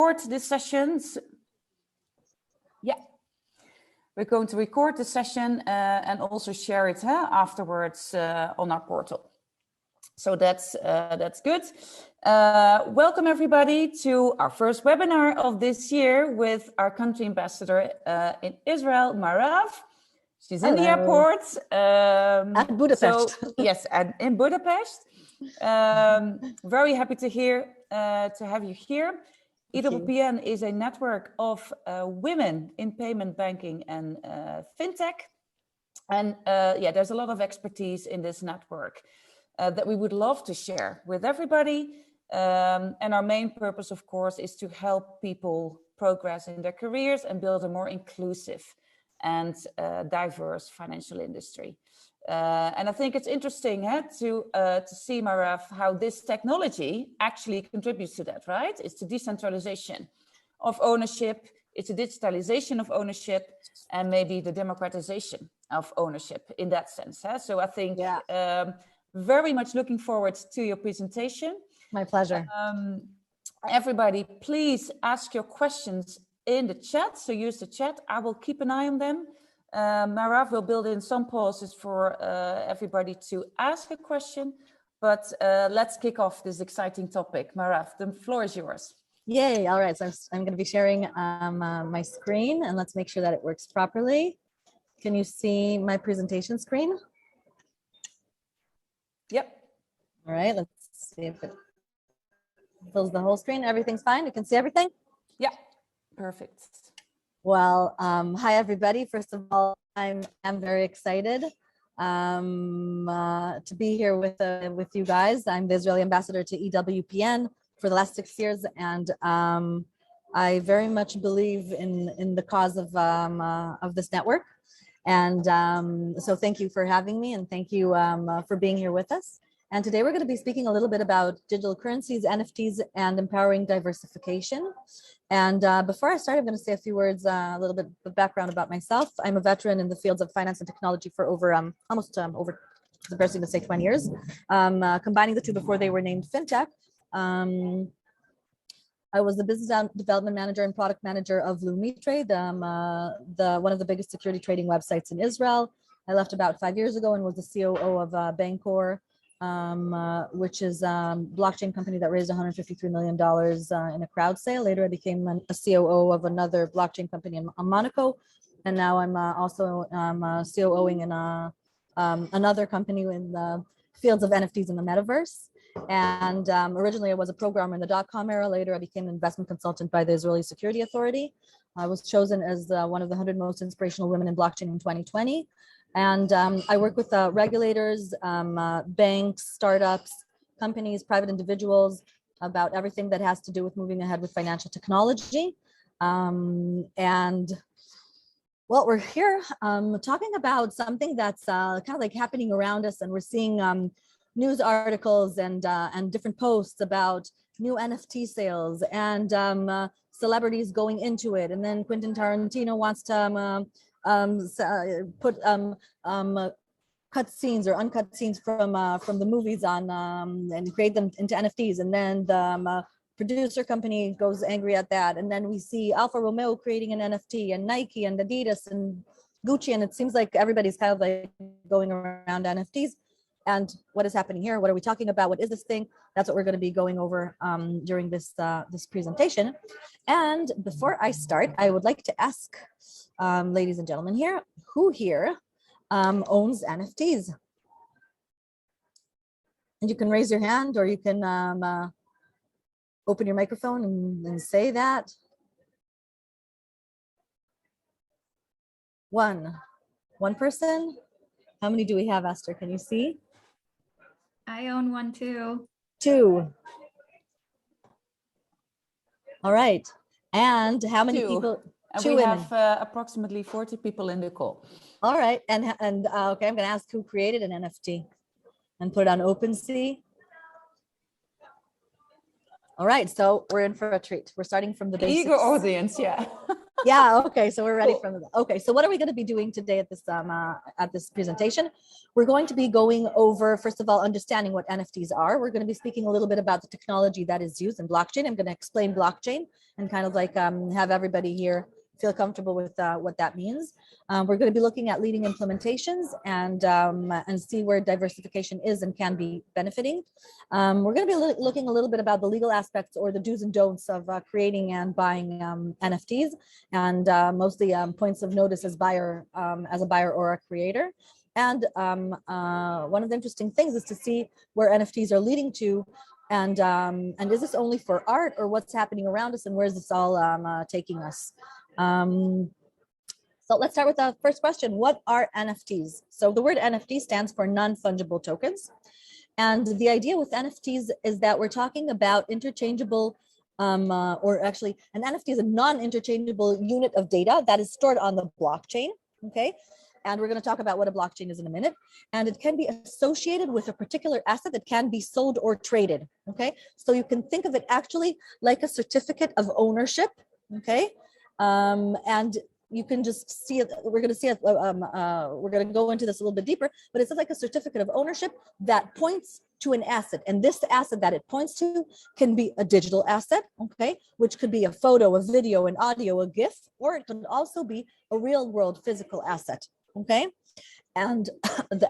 record the sessions. Yeah, we're going to record the session and also share it afterwards on our portal. So that's good. Welcome everybody to our first webinar of this year with our country ambassador in Israel, Meirav. She's in the airport. At Budapest. So, yes, in Budapest. Very happy to have you here. EWPN is a network of women in payment banking and fintech. And yeah, there's a lot of expertise in this network that we would love to share with everybody. And our main purpose, of course, is to help people progress in their careers and build a more inclusive and diverse financial industry. And I think it's interesting to see, Meirav, how this technology actually contributes to that, right? It's the decentralization of ownership, it's the digitalization of ownership, and maybe the democratization of ownership in that sense. So I think very much looking forward to your presentation. My pleasure. Everybody, please ask your questions in the chat. So use the chat. I will keep an eye on them. Meirav will build in some pauses for everybody to ask a question. But let's kick off this exciting topic. Meirav, the floor is yours. Yay. All right. So I'm going to be sharing my screen, and let's make sure that it works properly. Can you see my presentation screen? Yep. All right. Let's see if it fills the whole screen. Everything's fine. You can see everything? Yeah. Perfect. Well, hi everybody. First of all, I'm very excited to be here with you guys. I'm the Israeli ambassador to EWPN for the last 6 years, and I very much believe in the cause of this network. And so thank you for having me, and thank you for being here with us. And today we're going to be speaking a little bit about digital currencies, NFTs, and empowering diversification. And before I start, I'm going to say a few words, a little bit of background about myself. I'm a veteran in the fields of finance and technology for almost over, embarrassing to say, 20 years. Combining the two before they were named Fintech. I was the business development manager and product manager of Lumitrade, one of the biggest security trading websites in Israel. I left about 5 years ago and was the COO of Bancor, which is a blockchain company that raised $153 million in a crowd sale. Later, I became a COO of another blockchain company in Monaco. And now I'm also COOing in another company in the fields of NFTs in the metaverse. And originally, I was a programmer in the dot-com era. Later, I became an investment consultant by the Israeli Security Authority. I was chosen as one of the 100 most inspirational women in blockchain in 2020. And I work with regulators, banks, startups, companies, private individuals about everything that has to do with moving ahead with financial technology. And well, we're here talking about something that's kind of like happening around us, and we're seeing news articles and different posts about new NFT sales and celebrities going into it. And then Quentin Tarantino wants to put cut scenes or uncut scenes from the movies on and create them into NFTs, and then the producer company goes angry at that, and then we see Alfa Romeo creating an NFT, and Nike and Adidas and Gucci, and it seems like everybody's kind of like going around NFTs. And what is happening here? What are we talking about? What is this thing? That's what we're going to be going over during this presentation. And before I start, I would like to ask ladies and gentlemen here, who here owns NFTs? And you can raise your hand, or you can open your microphone and say that. One person. How many do we have, Esther? Can you see? I own one too. Two. All right. And how many people? And we have approximately 40 people in the call. All right. And okay, I'm going to ask who created an NFT and put it on OpenSea. All right. So we're in for a treat. We're starting from the basics. Eager audience, yeah. Yeah, okay, so we're ready Cool. from the, okay, so what are we going to be doing today at this presentation? We're going to be going over, first of all, understanding what NFTs are. We're going to be speaking a little bit about the technology that is used in blockchain. I'm going to explain blockchain and kind of like have everybody here feel comfortable with what that means. We're going to be looking at leading implementations and see where diversification is and can be benefiting. We're going to be looking a little bit about the legal aspects or the do's and don'ts of creating and buying NFTs, and mostly points of notice as a buyer or a creator. And one of the interesting things is to see where NFTs are leading to, and is this only for art, or what's happening around us, and where's this all taking us? So let's start with the first question. What are NFTs? So the word NFT stands for non-fungible tokens. And the idea with NFTs is that we're talking about interchangeable, or actually an NFT is a non-interchangeable unit of data that is stored on the blockchain, okay? And we're going to talk about what a blockchain is in a minute. And it can be associated with a particular asset that can be sold or traded, okay? So you can think of it actually like a certificate of ownership, okay? And you can just see it. We're going to see it. We're going to go into this a little bit deeper, but it's like a certificate of ownership that points to an asset. And this asset that it points to can be a digital asset, okay, which could be a photo, a video, an audio, a GIF, or it could also be a real world physical asset, okay? And the